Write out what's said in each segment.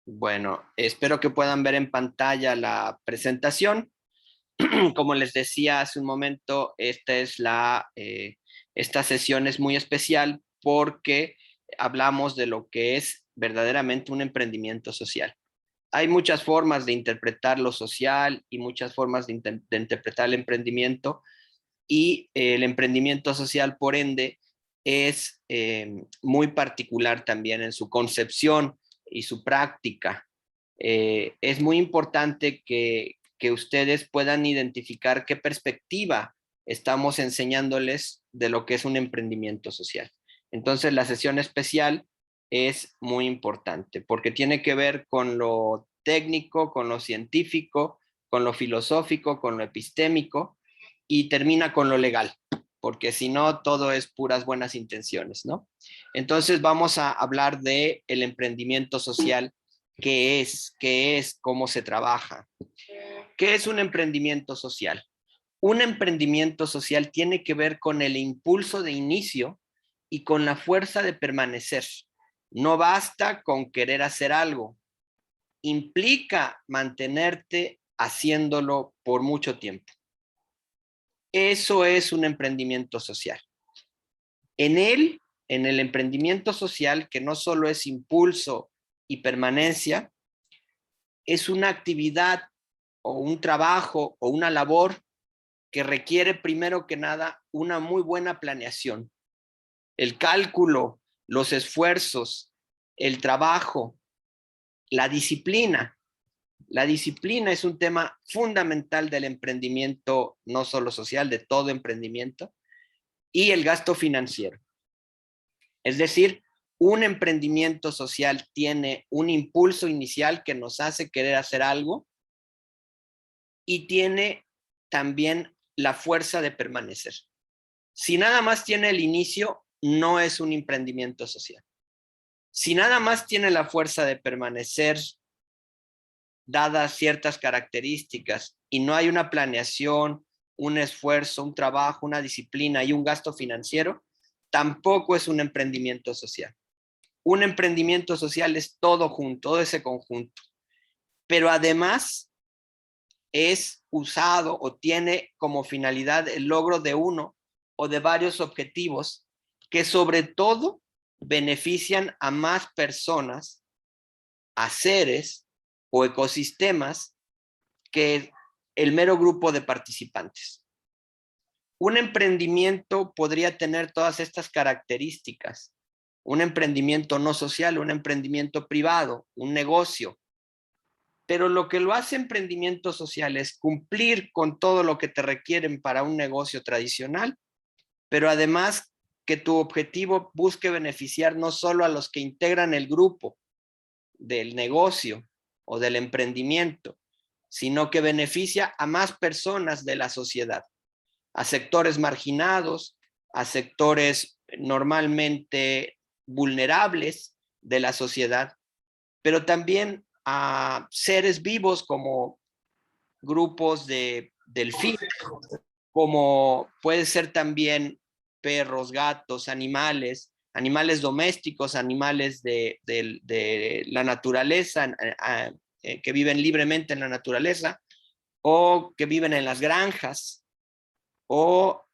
Bueno, espero que puedan ver en pantalla la presentación. Como les decía hace un momento, esta sesión es muy especial porque hablamos de lo que es verdaderamente un emprendimiento social. Hay muchas formas de interpretar lo social y muchas formas de interpretar el emprendimiento, y el emprendimiento social, por ende, es muy particular también en su concepción y su práctica. Es muy importante que ustedes puedan identificar qué perspectiva estamos enseñándoles de lo que es un emprendimiento social. Entonces, la sesión especial es muy importante porque tiene que ver con lo técnico, con lo científico, con lo filosófico, con lo epistémico, y termina con lo legal, porque si no, todo es puras buenas intenciones, ¿no? Entonces vamos a hablar de el emprendimiento social. ¿Qué es, cómo se trabaja? ¿Qué es un emprendimiento social? Un emprendimiento social tiene que ver con el impulso de inicio y con la fuerza de permanecer. No basta con querer hacer algo, implica mantenerte haciéndolo por mucho tiempo. Eso es un emprendimiento social. En él, en el emprendimiento social, que no solo es impulso y permanencia, es una actividad o un trabajo o una labor que requiere primero que nada una muy buena planeación. El cálculo, los esfuerzos, el trabajo, la disciplina. La disciplina es un tema fundamental del emprendimiento, no solo social, de todo emprendimiento, y el gasto financiero. Es decir, un emprendimiento social tiene un impulso inicial que nos hace querer hacer algo y tiene también la fuerza de permanecer. Si nada más tiene el inicio, no es un emprendimiento social. Si nada más tiene la fuerza de permanecer, dadas ciertas características, y no hay una planeación, un esfuerzo, un trabajo, una disciplina y un gasto financiero, tampoco es un emprendimiento social. Un emprendimiento social es todo junto, todo ese conjunto, pero además es usado o tiene como finalidad el logro de uno o de varios objetivos que sobre todo benefician a más personas, a seres o ecosistemas que el mero grupo de participantes. Un emprendimiento podría tener todas estas características. Un emprendimiento no social, un emprendimiento privado, un negocio. Pero lo que lo hace emprendimiento social es cumplir con todo lo que te requieren para un negocio tradicional, pero además que tu objetivo busque beneficiar no solo a los que integran el grupo del negocio o del emprendimiento, sino que beneficia a más personas de la sociedad, a sectores marginados, a sectores normalmente vulnerables de la sociedad, pero también a seres vivos como grupos de delfines, como puede ser también perros, gatos, animales, animales domésticos, animales de la naturaleza, que viven libremente en la naturaleza, o que viven en las granjas, o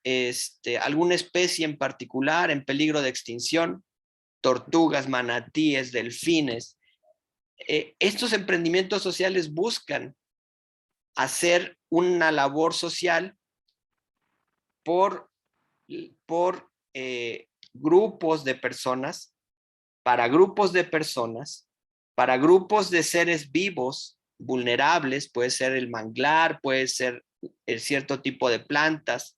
alguna especie en particular en peligro de extinción, tortugas, manatíes, delfines. Estos emprendimientos sociales buscan hacer una labor social por, por grupos de personas, para grupos de personas, para grupos de seres vivos vulnerables, puede ser el manglar, puede ser el cierto tipo de plantas,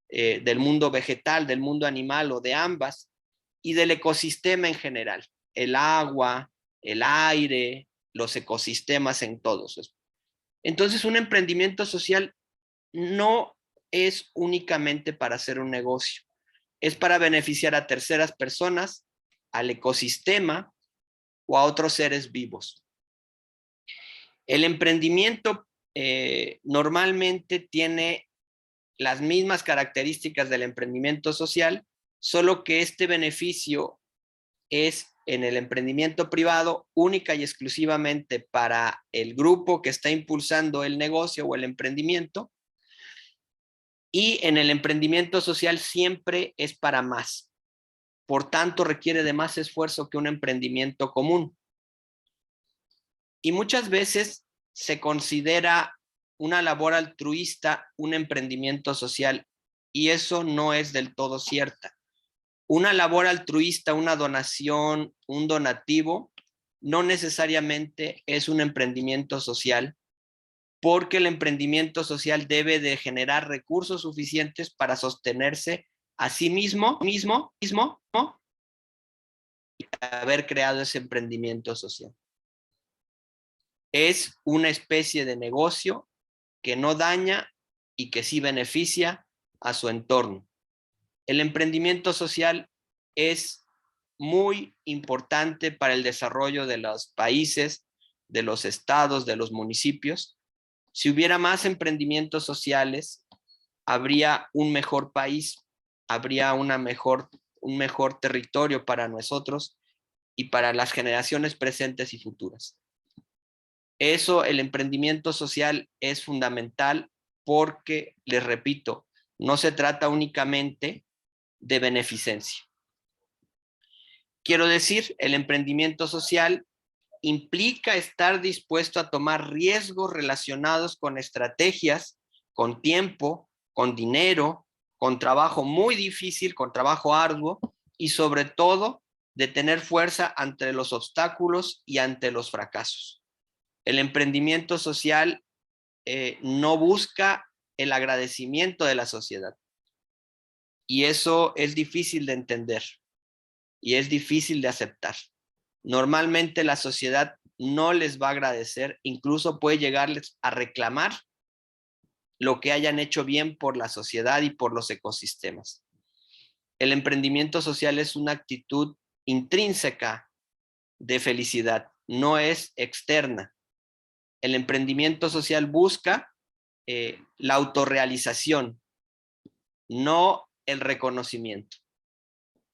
del mundo vegetal, del mundo animal o de ambas, y del ecosistema en general, el agua, el aire, los ecosistemas en todos. Entonces, un emprendimiento social no es únicamente para hacer un negocio, es para beneficiar a terceras personas, al ecosistema o a otros seres vivos. El emprendimiento normalmente tiene las mismas características del emprendimiento social, solo que este beneficio es en el emprendimiento privado única y exclusivamente para el grupo que está impulsando el negocio o el emprendimiento, y en el emprendimiento social siempre es para más. Por tanto, requiere de más esfuerzo que un emprendimiento común. Y muchas veces se considera una labor altruista un emprendimiento social, y eso no es del todo cierta. Una labor altruista, una donación, un donativo, no necesariamente es un emprendimiento social, porque el emprendimiento social debe de generar recursos suficientes para sostenerse a sí mismo, ¿no? Y haber creado ese emprendimiento social. Es una especie de negocio que no daña y que sí beneficia a su entorno. El emprendimiento social es muy importante para el desarrollo de los países, de los estados, de los municipios. Si hubiera más emprendimientos sociales, habría un mejor país, habría un mejor territorio para nosotros y para las generaciones presentes y futuras. Eso, el emprendimiento social es fundamental porque, les repito, no se trata únicamente de beneficencia. Quiero decir, el emprendimiento social implica estar dispuesto a tomar riesgos relacionados con estrategias, con tiempo, con dinero, con trabajo muy difícil, con trabajo arduo y sobre todo de tener fuerza ante los obstáculos y ante los fracasos. El emprendimiento social no busca el agradecimiento de la sociedad, y eso es difícil de entender y es difícil de aceptar. Normalmente la sociedad no les va a agradecer, incluso puede llegarles a reclamar lo que hayan hecho bien por la sociedad y por los ecosistemas. El emprendimiento social es una actitud intrínseca de felicidad, no es externa. El emprendimiento social busca la autorrealización, no el reconocimiento.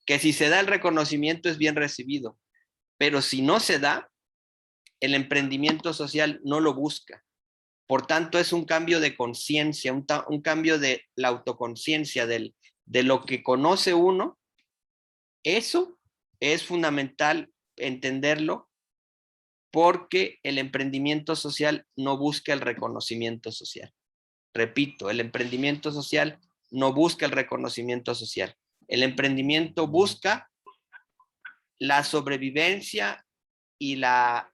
Que si se da el reconocimiento es bien recibido, pero si no se da, el emprendimiento social no lo busca. Por tanto, es un cambio de conciencia, un cambio de la autoconciencia, de lo que conoce uno. Eso es fundamental entenderlo, porque el emprendimiento social no busca el reconocimiento social. Repito, el emprendimiento social no busca el reconocimiento social. El emprendimiento busca la sobrevivencia y la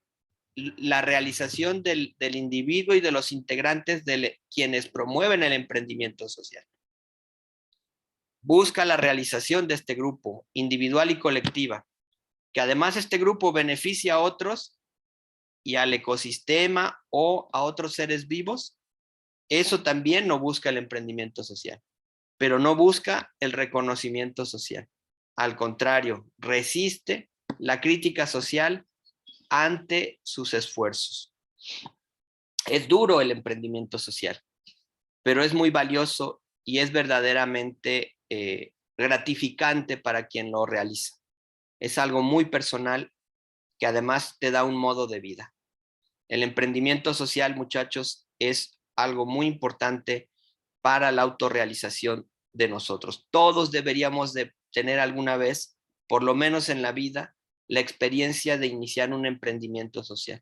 realización del individuo y de los integrantes de quienes promueven el emprendimiento social. Busca la realización de este grupo, individual y colectiva, que además este grupo beneficia a otros y al ecosistema o a otros seres vivos. Eso también no busca el emprendimiento social, pero no busca el reconocimiento social. Al contrario, resiste la crítica social ante sus esfuerzos. Es duro el emprendimiento social, pero es muy valioso y es verdaderamente gratificante para quien lo realiza. Es algo muy personal que además te da un modo de vida. El emprendimiento social, muchachos, es algo muy importante para la autorrealización de nosotros. Todos deberíamos de tener alguna vez, por lo menos en la vida, la experiencia de iniciar un emprendimiento social.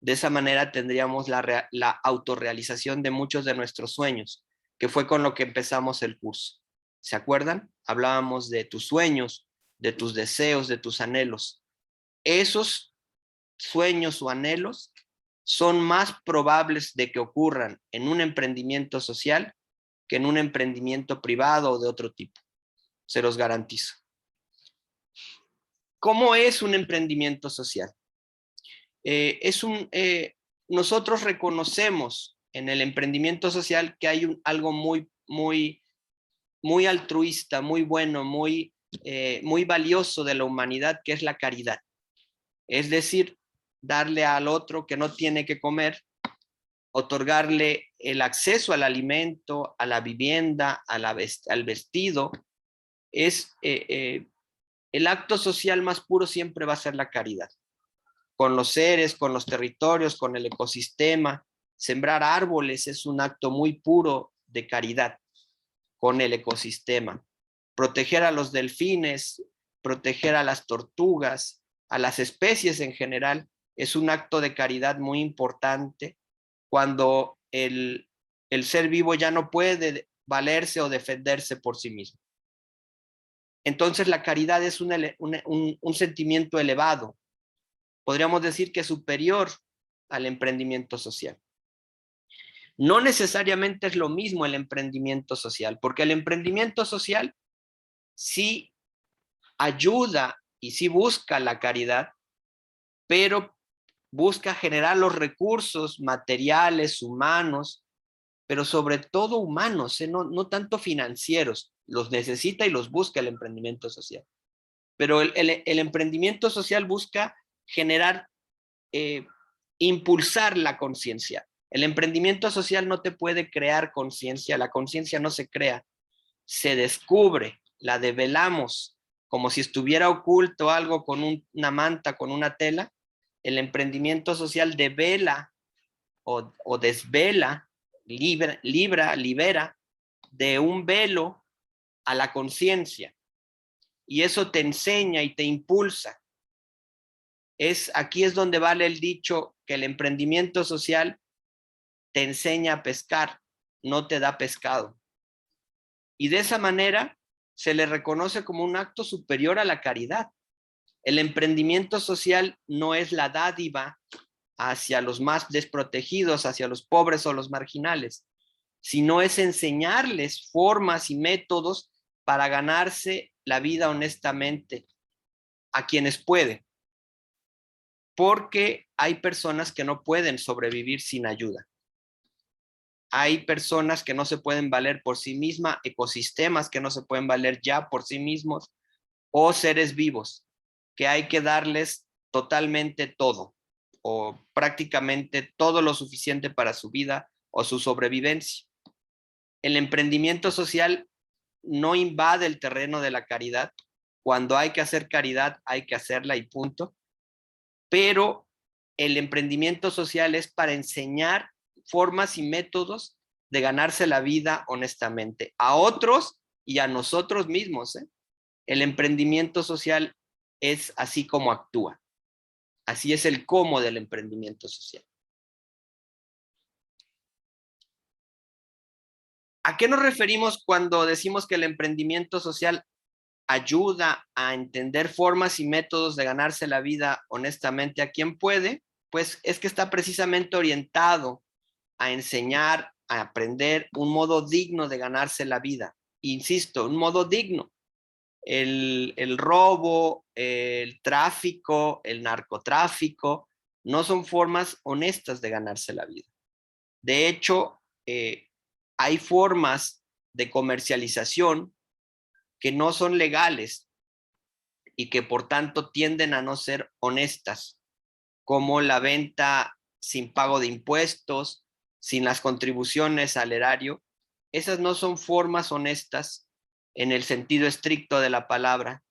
De esa manera tendríamos la autorrealización de muchos de nuestros sueños, que fue con lo que empezamos el curso. ¿Se acuerdan? Hablábamos de tus sueños, de tus deseos, de tus anhelos. Esos sueños o anhelos son más probables de que ocurran en un emprendimiento social que en un emprendimiento privado o de otro tipo. Se los garantizo. ¿Cómo es un emprendimiento social? Nosotros reconocemos en el emprendimiento social que hay algo muy altruista, muy bueno, muy valioso de la humanidad, que es la caridad. Es decir, darle al otro que no tiene que comer, otorgarle el acceso al alimento, a la vivienda, al vestido, es el acto social más puro siempre va a ser la caridad. Con los seres, con los territorios, con el ecosistema. Sembrar árboles es un acto muy puro de caridad con el ecosistema. Proteger a los delfines, proteger a las tortugas, a las especies en general, es un acto de caridad muy importante cuando el ser vivo ya no puede valerse o defenderse por sí mismo. Entonces la caridad es un sentimiento elevado, podríamos decir que superior al emprendimiento social. No necesariamente es lo mismo el emprendimiento social, porque el emprendimiento social sí ayuda y sí busca la caridad, pero busca generar los recursos materiales, humanos, pero sobre todo humanos, no tanto financieros. Los necesita y los busca el emprendimiento social. Pero el emprendimiento social busca generar, impulsar la conciencia. El emprendimiento social no te puede crear conciencia, la conciencia no se crea, se descubre, la develamos, como si estuviera oculto algo con una manta, con una tela. El emprendimiento social devela o desvela, libera de un velo a la conciencia. Y eso te enseña y te impulsa. Aquí es donde vale el dicho que el emprendimiento social te enseña a pescar, no te da pescado. Y de esa manera se le reconoce como un acto superior a la caridad. El emprendimiento social no es la dádiva hacia los más desprotegidos, hacia los pobres o los marginales, sino es enseñarles formas y métodos para ganarse la vida honestamente a quienes pueden, porque hay personas que no pueden sobrevivir sin ayuda. Hay personas que no se pueden valer por sí mismas, ecosistemas que no se pueden valer ya por sí mismos, o seres vivos que hay que darles totalmente todo o prácticamente todo lo suficiente para su vida o su sobrevivencia. El emprendimiento social no invade el terreno de la caridad. Cuando hay que hacer caridad, hay que hacerla y punto. Pero el emprendimiento social es para enseñar formas y métodos de ganarse la vida honestamente a otros y a nosotros mismos. El emprendimiento social es así como actúa. Así es el cómo del emprendimiento social. ¿A qué nos referimos cuando decimos que el emprendimiento social ayuda a entender formas y métodos de ganarse la vida honestamente a quien puede? Pues es que está precisamente orientado a enseñar, a aprender un modo digno de ganarse la vida. Insisto, un modo digno. El robo, el tráfico, el narcotráfico, no son formas honestas de ganarse la vida. De hecho, hay formas de comercialización que no son legales y que por tanto tienden a no ser honestas, como la venta sin pago de impuestos, sin las contribuciones al erario. Esas no son formas honestas en el sentido estricto de la palabra,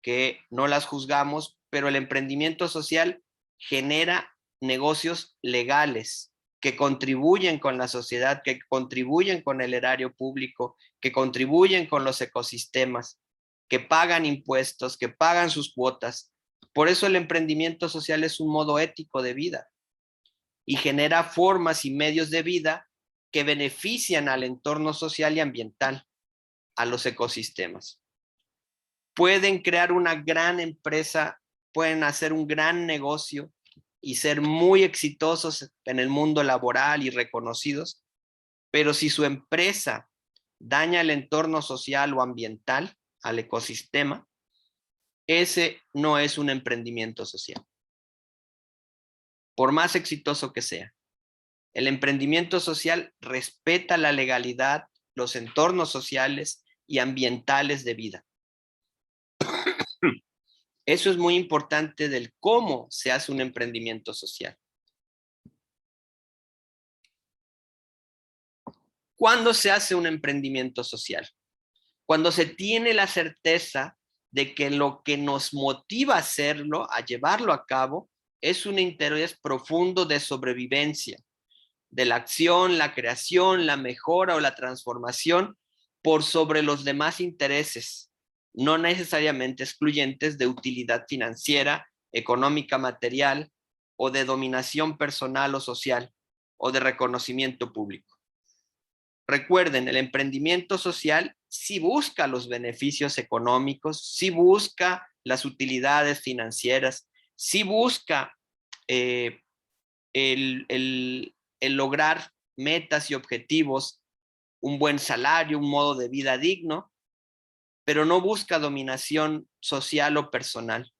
que no las juzgamos, pero el emprendimiento social genera negocios legales que contribuyen con la sociedad, que contribuyen con el erario público, que contribuyen con los ecosistemas, que pagan impuestos, que pagan sus cuotas. Por eso el emprendimiento social es un modo ético de vida y genera formas y medios de vida que benefician al entorno social y ambiental, a los ecosistemas. Pueden crear una gran empresa, pueden hacer un gran negocio y ser muy exitosos en el mundo laboral y reconocidos, pero si su empresa daña el entorno social o ambiental, al ecosistema, ese no es un emprendimiento social, por más exitoso que sea. El emprendimiento social respeta la legalidad, los entornos sociales y ambientales de vida. Eso es muy importante del cómo se hace un emprendimiento social. ¿Cuándo se hace un emprendimiento social? Cuando se tiene la certeza de que lo que nos motiva a hacerlo, a llevarlo a cabo, es un interés profundo de sobrevivencia, de la acción, la creación, la mejora o la transformación por sobre los demás intereses, no necesariamente excluyentes de utilidad financiera, económica, material o de dominación personal o social o de reconocimiento público. Recuerden, el emprendimiento social sí busca los beneficios económicos, sí busca las utilidades financieras, sí busca eh, el lograr metas y objetivos, un buen salario, un modo de vida digno, pero no busca dominación social o personal,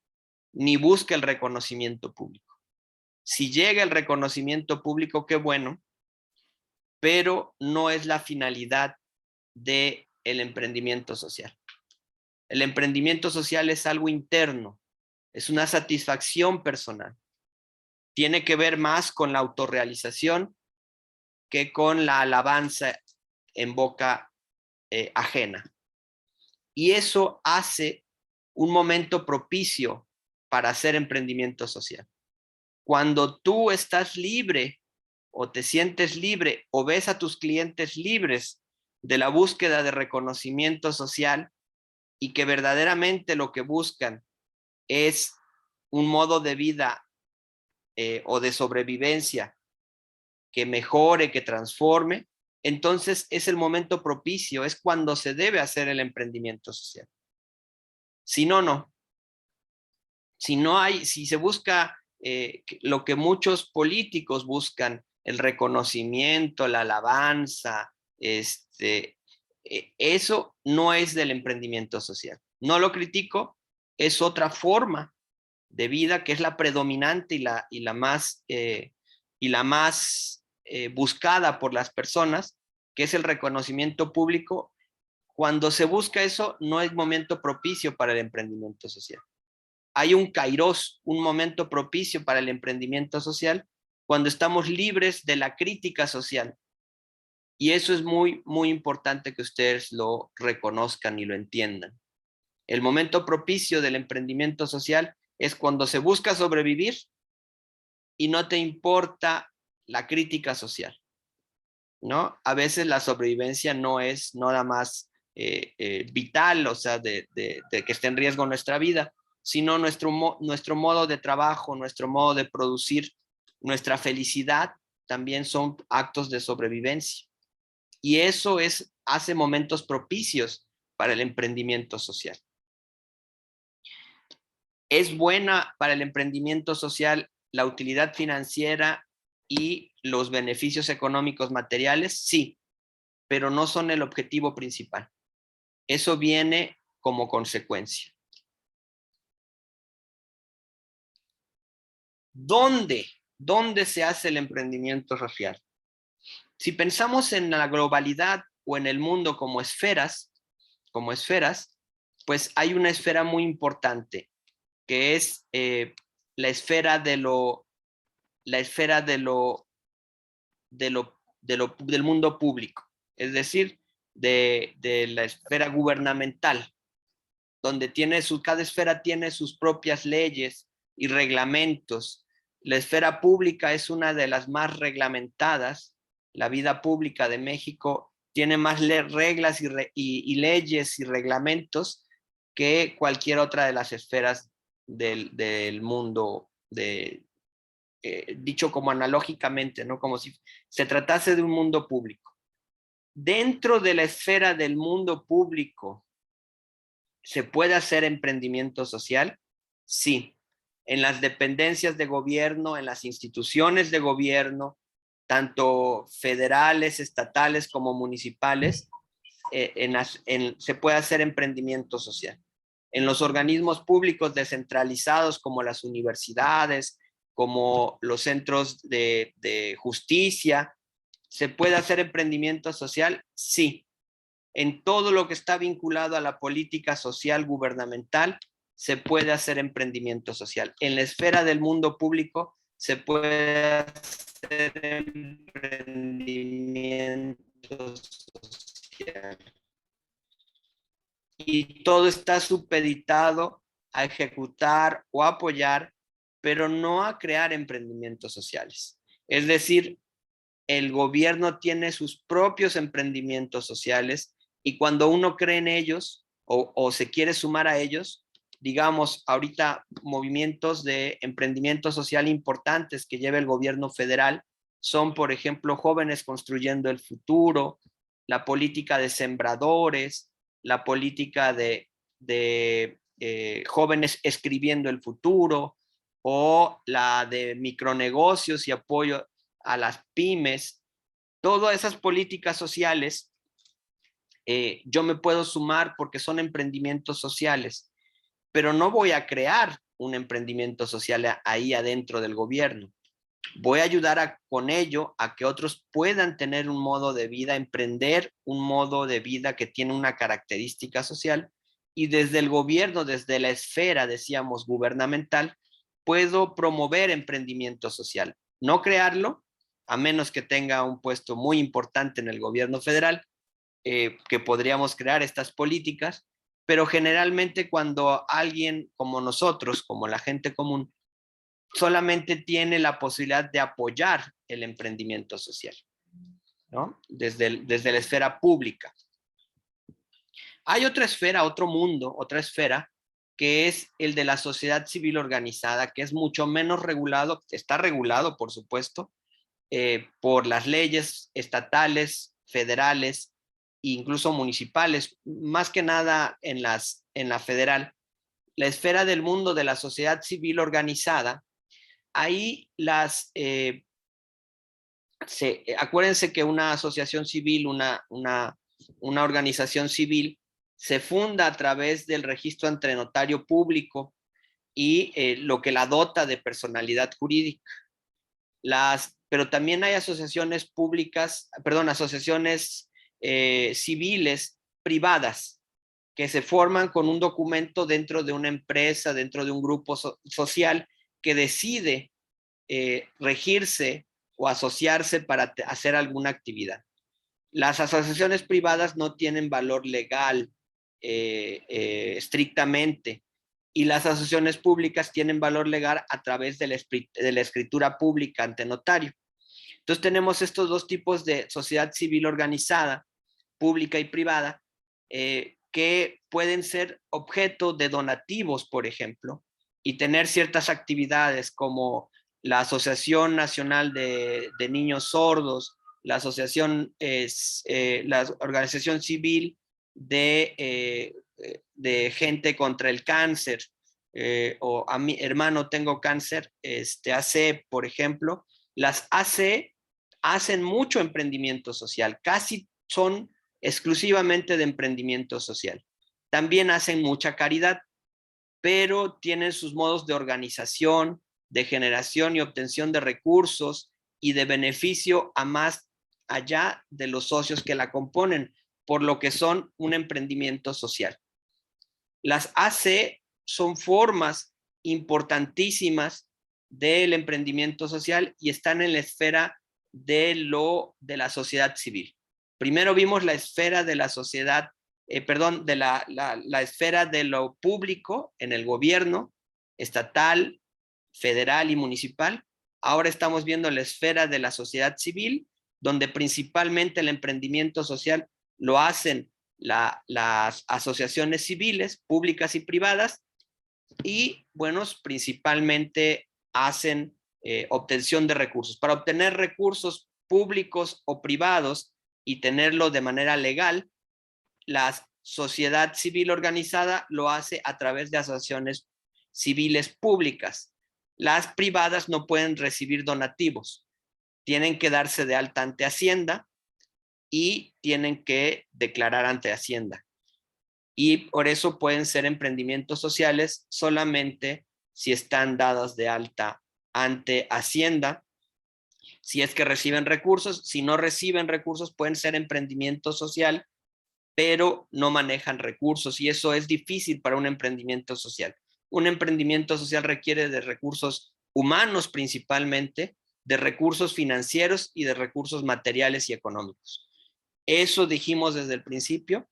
ni busca el reconocimiento público. Si llega el reconocimiento público, qué bueno, pero no es la finalidad del emprendimiento social. El emprendimiento social es algo interno, es una satisfacción personal. Tiene que ver más con la autorrealización que con la alabanza en boca ajena. Y eso hace un momento propicio para hacer emprendimiento social. Cuando tú estás libre o te sientes libre o ves a tus clientes libres de la búsqueda de reconocimiento social y que verdaderamente lo que buscan es un modo de vida o de sobrevivencia que mejore, que transforme, entonces es el momento propicio, es cuando se debe hacer el emprendimiento social. Si no, no. Si no hay, si se busca lo que muchos políticos buscan, el reconocimiento, la alabanza, eso no es del emprendimiento social. No lo critico, es otra forma de vida que es la predominante y la más buscada por las personas, que es el reconocimiento público. Cuando se busca eso, no es momento propicio para el emprendimiento social. Hay un kairos, un momento propicio para el emprendimiento social, cuando estamos libres de la crítica social. Y eso es muy, muy importante que ustedes lo reconozcan y lo entiendan. El momento propicio del emprendimiento social es cuando se busca sobrevivir y no te importa la crítica social, ¿no? A veces la sobrevivencia no es nada más vital, o sea, de que esté en riesgo nuestra vida, sino nuestro modo de trabajo, nuestro modo de producir, nuestra felicidad también son actos de sobrevivencia. Y eso hace momentos propicios para el emprendimiento social. ¿Es buena para el emprendimiento social la utilidad financiera y los beneficios económicos materiales? Sí, pero no son el objetivo principal. Eso viene como consecuencia. ¿Dónde? ¿Dónde se hace el emprendimiento social? Si pensamos en la globalidad o en el mundo como esferas, pues hay una esfera muy importante que es la esfera de lo, la esfera del mundo público, es decir, de la esfera gubernamental, donde cada esfera tiene sus propias leyes y reglamentos. La esfera pública es una de las más reglamentadas. La vida pública de México tiene más reglas y leyes y reglamentos que cualquier otra de las esferas del mundo, dicho como analógicamente, ¿no? Como si se tratase de un mundo público. Dentro de la esfera del mundo público, ¿se puede hacer emprendimiento social? Sí. En las dependencias de gobierno, en las instituciones de gobierno, tanto federales, estatales como municipales, se puede hacer emprendimiento social. En los organismos públicos descentralizados como las universidades, como los centros de justicia, ¿se puede hacer emprendimiento social? Sí. En todo lo que está vinculado a la política social gubernamental, se puede hacer emprendimiento social. En la esfera del mundo público, se puede hacer emprendimiento social. y todo está supeditado a ejecutar o apoyar, pero no a crear emprendimientos sociales. Es decir, el gobierno tiene sus propios emprendimientos sociales y cuando uno cree en ellos o se quiere sumar a ellos, digamos, ahorita movimientos de emprendimiento social importantes que lleva el gobierno federal son, por ejemplo, Jóvenes Construyendo el Futuro, la política de sembradores, la política de jóvenes escribiendo el futuro o la de micronegocios y apoyo a las pymes. Todas esas políticas sociales, yo me puedo sumar porque son emprendimientos sociales, pero no voy a crear un emprendimiento social ahí adentro del gobierno. Voy a ayudar con ello a que otros puedan tener un modo de vida, emprender un modo de vida que tiene una característica social y desde el gobierno, desde la esfera, decíamos, gubernamental, puedo promover emprendimiento social. No crearlo, a menos que tenga un puesto muy importante en el gobierno federal, que podríamos crear estas políticas, pero generalmente cuando alguien como nosotros, como la gente común, solamente tiene la posibilidad de apoyar el emprendimiento social, ¿no? Desde la esfera pública. Hay otra esfera, otro mundo, otra esfera, que es el de la sociedad civil organizada, que es mucho menos regulado, está regulado, por supuesto, por las leyes estatales, federales e incluso municipales, más que nada en la federal. La esfera del mundo de la sociedad civil organizada, ahí acuérdense que una asociación civil, una organización civil, se funda a través del registro ante notario público y lo que la dota de personalidad jurídica. Pero también hay asociaciones públicas, perdón, asociaciones civiles privadas que se forman con un documento dentro de una empresa, dentro de un grupo social que decide regirse o asociarse para hacer alguna actividad. Las asociaciones privadas no tienen valor legal estrictamente y las asociaciones públicas tienen valor legal a través de la escritura pública ante notario. Entonces tenemos estos dos tipos de sociedad civil organizada, pública y privada, que pueden ser objeto de donativos, por ejemplo, y tener ciertas actividades como la Asociación Nacional de Niños Sordos, la Asociación, la Organización Civil de Gente contra el Cáncer, o a mi hermano tengo cáncer, AC, por ejemplo. Las AC hacen mucho emprendimiento social, casi son exclusivamente de emprendimiento social. También hacen mucha caridad, pero tienen sus modos de organización, de generación y obtención de recursos y de beneficio a más allá de los socios que la componen, por lo que son un emprendimiento social. Las AC son formas importantísimas del emprendimiento social y están en la esfera de la sociedad civil. Primero vimos la esfera de la sociedad, de la esfera de lo público en el gobierno estatal, federal y municipal. Ahora estamos viendo la esfera de la sociedad civil, donde principalmente el emprendimiento social lo hacen las asociaciones civiles, públicas y privadas, y, bueno, principalmente hacen obtención de recursos. Para obtener recursos públicos o privados y tenerlo de manera legal, la sociedad civil organizada lo hace a través de asociaciones civiles públicas. Las privadas no pueden recibir donativos, tienen que darse de alta ante Hacienda y tienen que declarar ante Hacienda. Y por eso pueden ser emprendimientos sociales solamente si están dadas de alta ante Hacienda, si es que reciben recursos. Si no reciben recursos, pueden ser emprendimiento social, pero no manejan recursos y eso es difícil para un emprendimiento social. Un emprendimiento social requiere de recursos humanos principalmente, de recursos financieros y de recursos materiales y económicos. Eso dijimos desde el principio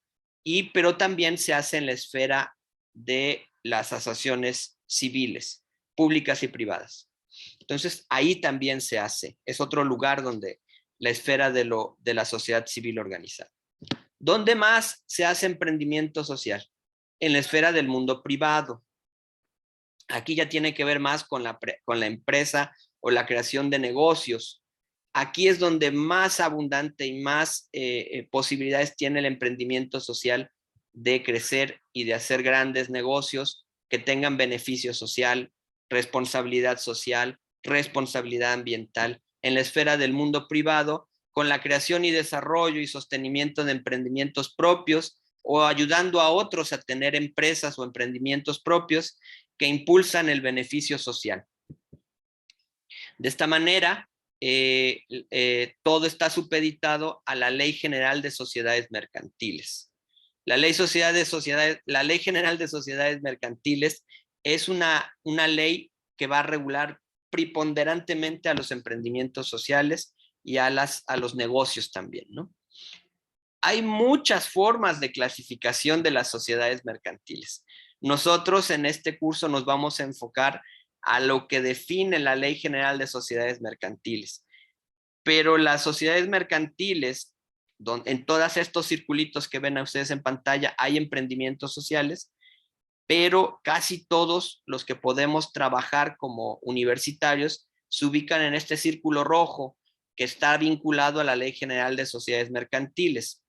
pero también se hace en la esfera de las asociaciones civiles, públicas y privadas. Entonces, ahí también se hace. Es otro lugar donde la esfera de la sociedad civil organizada. ¿Dónde más se hace emprendimiento social? En la esfera del mundo privado. Aquí ya tiene que ver más con la empresa o la creación de negocios. Aquí es donde más abundante y más posibilidades tiene el emprendimiento social de crecer y de hacer grandes negocios que tengan beneficio social, responsabilidad social, responsabilidad ambiental. En la esfera del mundo privado, con la creación y desarrollo y sostenimiento de emprendimientos propios o ayudando a otros a tener empresas o emprendimientos propios que impulsan el beneficio social. De esta manera, todo está supeditado a la Ley General de Sociedades Mercantiles. La Ley General de Sociedades Mercantiles es una ley que va a regular preponderantemente a los emprendimientos sociales y a los negocios también, ¿no? Hay muchas formas de clasificación de las sociedades mercantiles. Nosotros en este curso nos vamos a enfocar a lo que define la Ley General de Sociedades Mercantiles. Pero las sociedades mercantiles, en todos estos circulitos que ven a ustedes en pantalla, hay emprendimientos sociales, pero casi todos los que podemos trabajar como universitarios se ubican en este círculo rojo que está vinculado a la Ley General de Sociedades Mercantiles.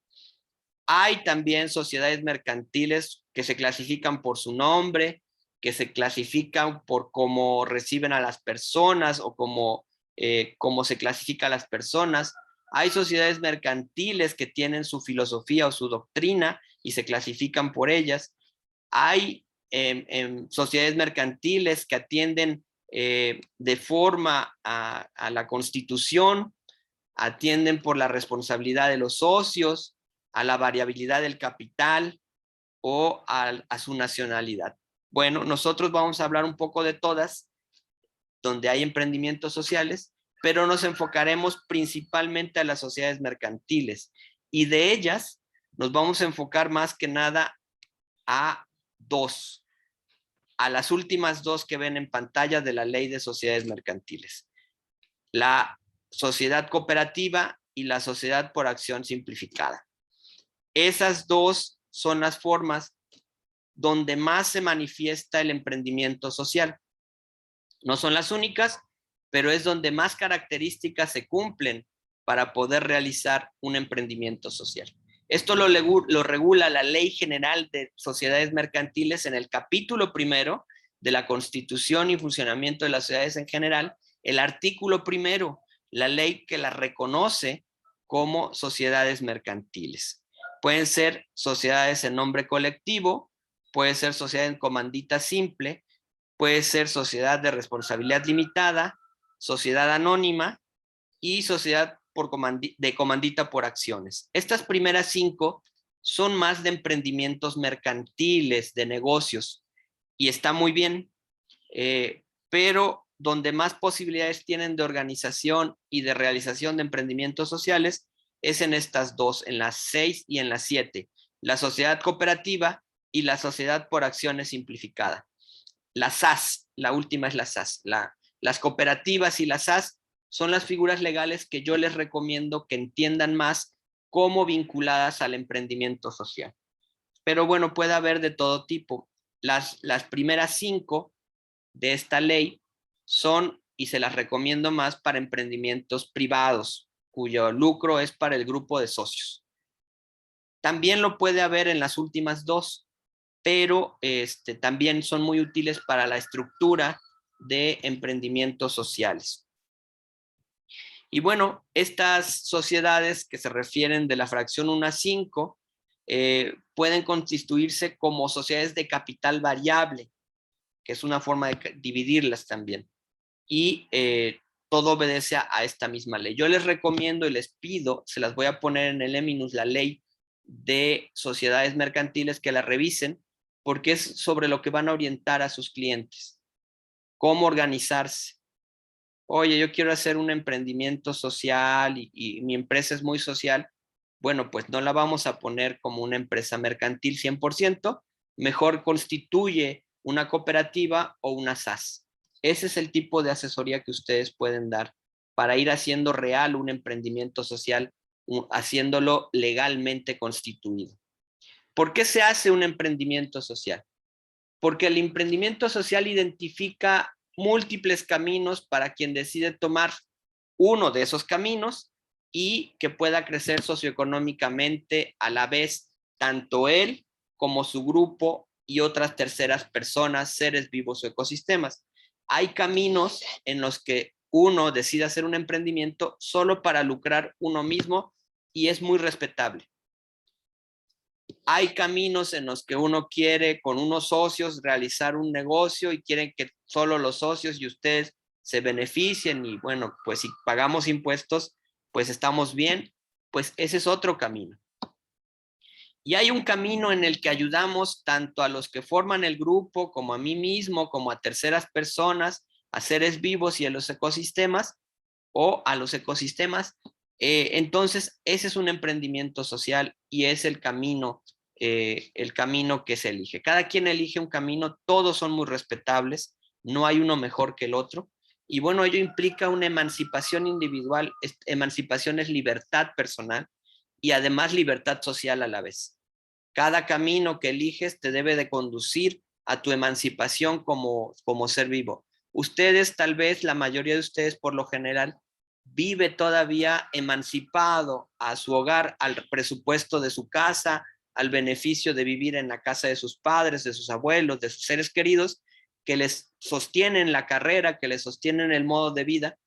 Hay también sociedades mercantiles que se clasifican por su nombre, que se clasifican por cómo reciben a las personas o cómo se clasifica a las personas. Hay sociedades mercantiles que tienen su filosofía o su doctrina y se clasifican por ellas. Hay sociedades mercantiles que atienden de forma a la Constitución, atienden por la responsabilidad de los socios, a la variabilidad del capital o a su nacionalidad. Bueno, nosotros vamos a hablar un poco de todas, donde hay emprendimientos sociales, pero nos enfocaremos principalmente a las sociedades mercantiles y de ellas nos vamos a enfocar más que nada a dos, a las últimas dos que ven en pantalla de la Ley de Sociedades Mercantiles. La sociedad cooperativa y la sociedad por acción simplificada. Esas dos son las formas donde más se manifiesta el emprendimiento social. No son las únicas, pero es donde más características se cumplen para poder realizar un emprendimiento social. Esto lo regula la Ley General de Sociedades Mercantiles en el capítulo primero de la Constitución y funcionamiento de las sociedades en general, el artículo primero, la ley que las reconoce como sociedades mercantiles. Pueden ser sociedades en nombre colectivo, puede ser sociedad en comandita simple, puede ser sociedad de responsabilidad limitada, sociedad anónima y sociedad de comandita por acciones. Estas primeras 5 son más de emprendimientos mercantiles, de negocios, y está muy bien, pero donde más posibilidades tienen de organización y de realización de emprendimientos sociales es en estas dos, en las 6 y en las 7, la sociedad cooperativa y la sociedad por acciones simplificada. La SAS, la última es la SAS. Las cooperativas y las SAS son las figuras legales que yo les recomiendo que entiendan más como vinculadas al emprendimiento social. Pero bueno, puede haber de todo tipo. Las primeras 5 de esta ley son, y se las recomiendo más, para emprendimientos privados, cuyo lucro es para el grupo de socios. También lo puede haber en las últimas 2, pero también son muy útiles para la estructura de emprendimientos sociales. Y bueno, estas sociedades que se refieren de la fracción 1 a 5 pueden constituirse como sociedades de capital variable, que es una forma de dividirlas también. Y todo obedece a esta misma ley. Yo les recomiendo y les pido, se las voy a poner en el Eminus, la ley de sociedades mercantiles, que la revisen, porque es sobre lo que van a orientar a sus clientes. Cómo organizarse. Oye, yo quiero hacer un emprendimiento social y mi empresa es muy social. Bueno, pues no la vamos a poner como una empresa mercantil 100%, mejor constituye una cooperativa o una SAS. Ese es el tipo de asesoría que ustedes pueden dar para ir haciendo real un emprendimiento social, haciéndolo legalmente constituido. ¿Por qué se hace un emprendimiento social? Porque el emprendimiento social identifica múltiples caminos para quien decide tomar uno de esos caminos y que pueda crecer socioeconómicamente a la vez, tanto él como su grupo y otras terceras personas, seres vivos o ecosistemas. Hay caminos en los que uno decide hacer un emprendimiento solo para lucrar uno mismo y es muy respetable. Hay caminos en los que uno quiere con unos socios realizar un negocio y quieren que solo los socios y ustedes se beneficien y bueno, pues si pagamos impuestos, pues estamos bien, pues ese es otro camino. Y hay un camino en el que ayudamos tanto a los que forman el grupo como a mí mismo, como a terceras personas, a seres vivos y a los ecosistemas o a los ecosistemas. Entonces, ese es un emprendimiento social y es el camino que se elige. Cada quien elige un camino, todos son muy respetables, no hay uno mejor que el otro. Y bueno, ello implica una emancipación individual, emancipación es libertad personal y además libertad social a la vez. Cada camino que eliges te debe de conducir a tu emancipación como ser vivo. Ustedes, tal vez la mayoría de ustedes por lo general, vive todavía emancipado a su hogar, al presupuesto de su casa, al beneficio de vivir en la casa de sus padres, de sus abuelos, de sus seres queridos, que les sostienen la carrera, que les sostienen el modo de vida,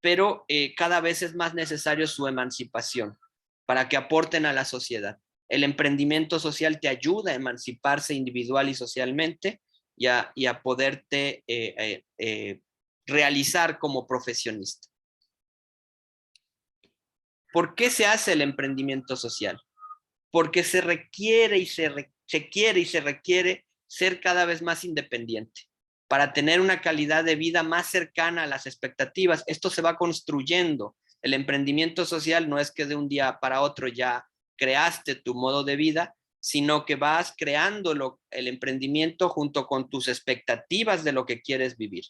pero cada vez es más necesario su emancipación para que aporten a la sociedad. El emprendimiento social te ayuda a emanciparse individual y socialmente y a poderte realizar como profesionista. ¿Por qué se hace el emprendimiento social? Porque se requiere y se quiere y se requiere ser cada vez más independiente para tener una calidad de vida más cercana a las expectativas. Esto se va construyendo. El emprendimiento social no es que de un día para otro ya creaste tu modo de vida, sino que vas creando el emprendimiento junto con tus expectativas de lo que quieres vivir,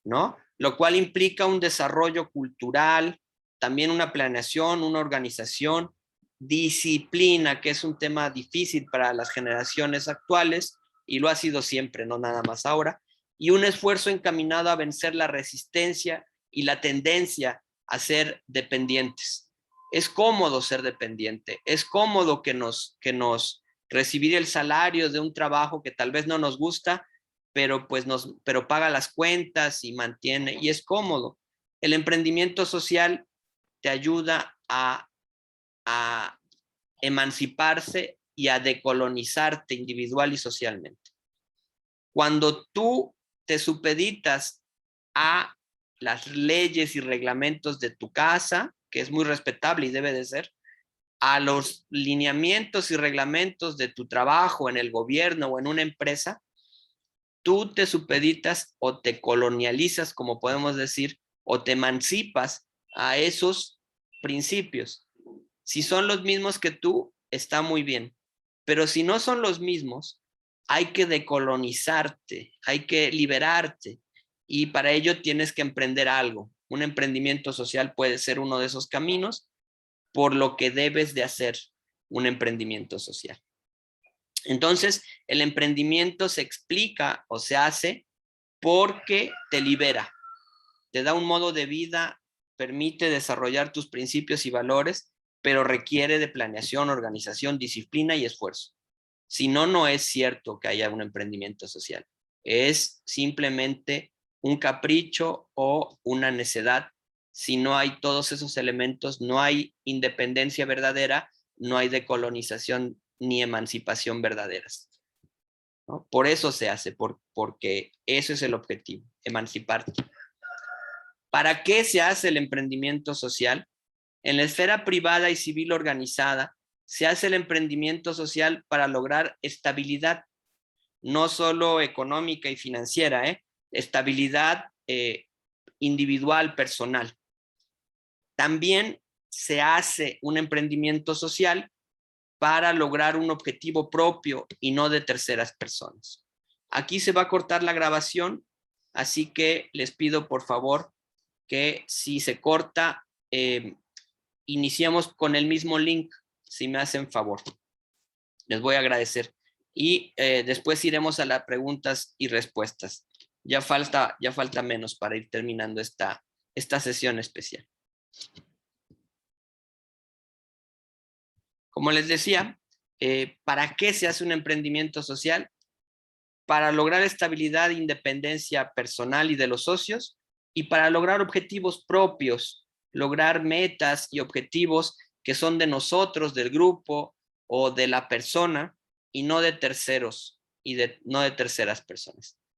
¿no? Lo cual implica un desarrollo cultural, también una planeación, una organización, disciplina, que es un tema difícil para las generaciones actuales y lo ha sido siempre, no nada más ahora, y un esfuerzo encaminado a vencer la resistencia y la tendencia a ser dependientes. Es cómodo ser dependiente, es cómodo que nos recibir el salario de un trabajo que tal vez no nos gusta, pero paga las cuentas y mantiene, y es cómodo. El emprendimiento social te ayuda a emanciparse y a decolonizarte individual y socialmente. Cuando tú te supeditas a las leyes y reglamentos de tu casa, que es muy respetable y debe de ser, a los lineamientos y reglamentos de tu trabajo en el gobierno o en una empresa, tú te supeditas o te colonializas, como podemos decir, o te emancipas a esos principios. Si son los mismos que tú, está muy bien. Pero si no son los mismos, hay que decolonizarte, hay que liberarte. Y para ello tienes que emprender algo. Un emprendimiento social puede ser uno de esos caminos, por lo que debes de hacer un emprendimiento social. Entonces, el emprendimiento se explica o se hace porque te libera, te da un modo de vida, permite desarrollar tus principios y valores, pero requiere de planeación, organización, disciplina y esfuerzo. Si no, no es cierto que haya un emprendimiento social. Es simplemente un capricho o una necedad. Si no hay todos esos elementos, no hay independencia verdadera, no hay decolonización ni emancipación verdaderas, ¿no? Por eso se hace, porque eso es el objetivo, emanciparte. ¿Para qué se hace el emprendimiento social? En la esfera privada y civil organizada, se hace el emprendimiento social para lograr estabilidad, no solo económica y financiera, estabilidad individual, personal. También se hace un emprendimiento social para lograr un objetivo propio y no de terceras personas. Aquí se va a cortar la grabación, así que les pido por favor que si se corta, iniciamos con el mismo link, si me hacen favor. Les voy a agradecer. Y después iremos a las preguntas y respuestas. Ya falta menos para ir terminando esta sesión especial. Como les decía, ¿para qué se hace un emprendimiento social? Para lograr estabilidad e independencia personal y de los socios, y para lograr objetivos propios, lograr metas y objetivos que son de nosotros, del grupo o de la persona, y no de terceros y no de terceras personas.